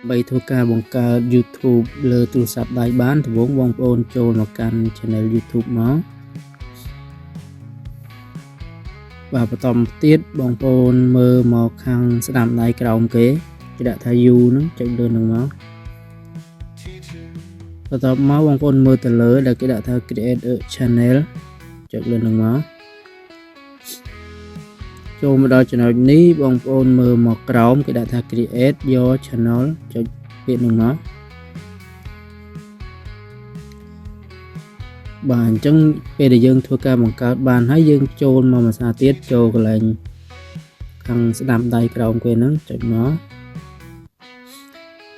Bây thuộc cả bằng cả YouTube lơ tụ sạp đại bán thì bốn bong ônចូលមកកាន់ channel YouTube មកបាទបន្តទៀតបងប្អូនមើលមកខាងស្ដាំដៃក្រោមគេគេដាក់ថា U ហ្នឹងចុចលើនឹងមកបន្តមកបងប្អូនមើលទៅលើដែលគេដាក់ថា create a channel ចុចលើនឹងមកចូលមកដល់ចំណុចនេះបងប្អូនមើលមកក្រោមគេដាក់ថា create your channel ចុចពាក្យនឹងមកបាទអញ្ចឹងពេលដែលយើងធ្វើការបង្កើតបានហើយយើងចូលមកភាសាទៀតចូលកន្លែងខាងស្ដាំដៃក្រោមគេហ្នឹងចុចមក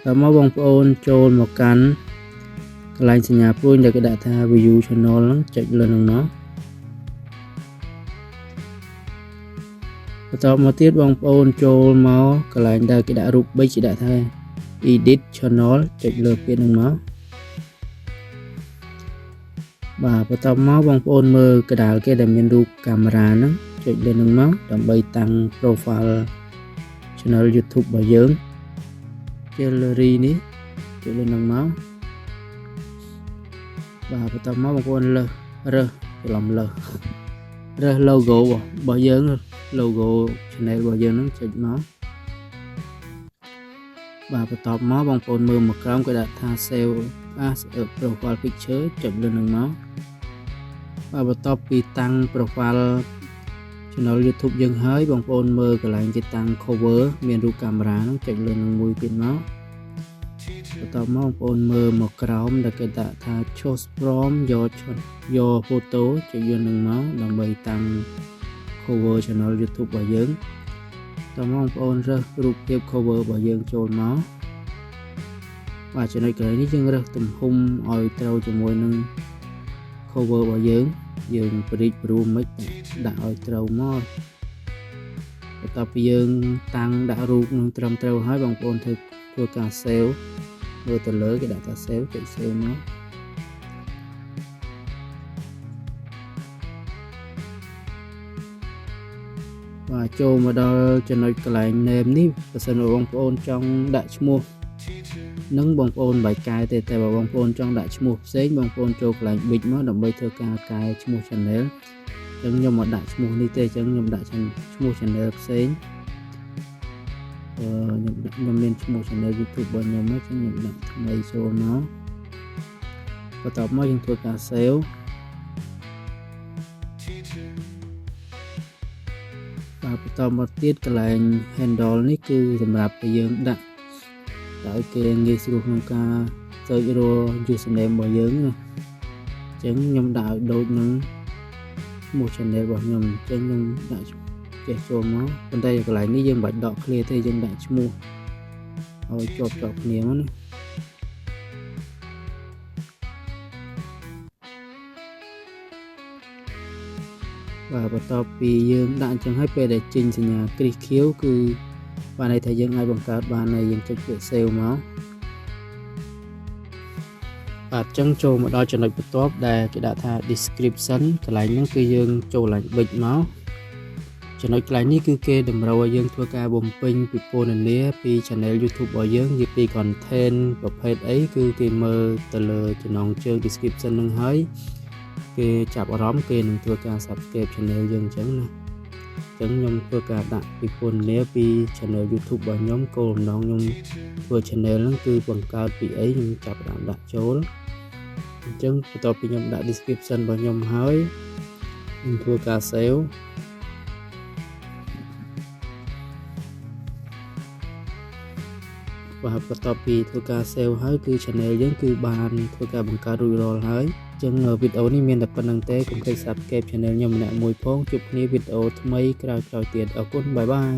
តមកបងប្អូនចូលមកកាន់កន្លែងសញ្ញាព្រួយដែលគេដាក់ថា view channel ហ្នឹងចុចលើនឹងមកបន្តមកទៀតបងប្អូនចូលមកកន្លែងដែលគេដាក់រូបប៊ិចគេដាក់ថា edit channel ចុចលើពាក្យហ្នឹងមកបាទបន្តមកបងប្អូនមើលកដាលគេដែលមានរូបកាមេរ៉ាហ្នឹងចុចលើនឹងមកដើម្បីតាំង profile channel YouTube របស់យើង gallery នេះចុចលើនឹងមកបាទបន្តមកបងប្អូនរើសច្រឡំរើស logo របស់យើង logo channel របស់យើងហ្នឹងចុចមកបាទបន្តមកបងប្អូនមើលមកក្រោមគេដាក់ថា save as a profile picture ចុចលើនឹងមកបាទបន្ទាប់ពីតាំង profile channel YouTube យើងហើយបងប្អូនមើលកន្លែងគេតាំង cover មានរូបកាមេរ៉ាហ្នឹងចុចលើនឹងមួយទៀតមកបន្តមកបងប្អូនមើលមកក្រោមដែលគេដាក់ថា choose from your photo ចុចយកនឹងមកដើម្បីតាំង cover channel YouTube របស់យើងតើបងប្អូនរើសរូបភាព cover របស់យើងចូលមកបាទចំណុចក្រោយនេះយើងរើសទំហំឲ្យត្រូវជាមួយនឹង cover របស់យើងប្រិចព្រមមិនដាក់ឲ្យត្រូវមកបន្ទាប់ពីយើងតាំងដាក់រូបនឹងត្រឹមត្រូវហើយបងប្អូនធ្វើការ save មើលទៅលើគេដាក់ថា save ចុច save មកបាទចូលមកដល់ចំណុចកន្លែង name នេះបើសិនជាបងប្អូនចង់ដាក់ឈ្មោះនឹងបងប្អូនបាយកែទេតែបើបងប្អូនចង់ដាក់ឈ្មោះផ្សេងបងប្អូនចូលកន្លែង big មកដើម្បីធ្វើការកែឈ្មោះ channel អញ្ចឹងខ្ញុំមកដាក់ឈ្មោះនេះទេអញ្ចឹងខ្ញុំដាក់ឈ្មោះ channel ផ្សេងខ្ញុំមានឈ្មោះ channel YouTube របស់ខ្ញុំហ្នឹងខ្ញុំដាក់ថ្មីចូលមកបន្ទាប់មកយើងធ្វើការ save បាទបន្តមកទៀតកន្លែង handle នេះគឺសម្រាប់ឲ្យយើងដាក់ឲ្យគេងាយស្រួលក្នុងការ search រក username របស់យើងណាអញ្ចឹងខ្ញុំដាក់ឲ្យដូចនឹងឈ្មោះ channel របស់ខ្ញុំអញ្ចឹងខ្ញុំដាក់ចេះចូលមកប៉ុន្តែកន្លែងនេះយើងមិនបាច់ដក clear ទេយើងដាក់ឈ្មោះឲ្យជាប់គ្នាមកណាបាទបន្ទាប់ពីយើងដាក់អញ្ចឹងហើយពេលដែលចេញសញ្ញាគ្រីសខៀវគឺបានន័យថាយើងអាចបង្កើតបានហើយយើងចុចពាក្យ save មកបាទអញ្ចឹងចូលមកដល់ចំណុចបន្ទាប់ដែលគេដាក់ថា description កន្លែងហ្នឹងគឺយើងចូលឡើងប៊ិចមកចំណុចកន្លែងនេះគឺគេតម្រូវឲ្យយើងធ្វើការបំពេញពីពណ៌នាពី channel YouTube របស់យើងពី content ប្រភេទអីគឺគេមើលទៅលើចំណងជើង description ហ្នឹងហើយគេចាប់អារម្មណ៍គេនឹងធ្វើការ subscribe channel យើងអញ្ចឹងណាអញ្ចឹងខ្ញុំធ្វើការដាក់ពីពន្ធនាពី channel YouTube របស់ខ្ញុំគោលបំណងខ្ញុំធ្វើ channel ហ្នឹងគឺបង្កើតពីអីខ្ញុំចាប់ផ្ដើមដាក់ចូលអញ្ចឹងបន្ទាប់ពីខ្ញុំដាក់ description របស់ខ្ញុំហើយខ្ញុំធ្វើការ save បាទបន្ទាប់ពីធ្វើការ save ហើយគឺ channel យើងគឺបានធ្វើការបង្កើតរួចរាល់ហើយអញ្ចឹងវីដេអូនេះមានតែប៉ុណ្្នឹងទេកុំភ្លេច subscribe channel ខ្ញុំម្នាក់មួយផងជួបគ្នាវីដេអូថ្មីក្រោយៗទៀតអរគុណបាយបាយ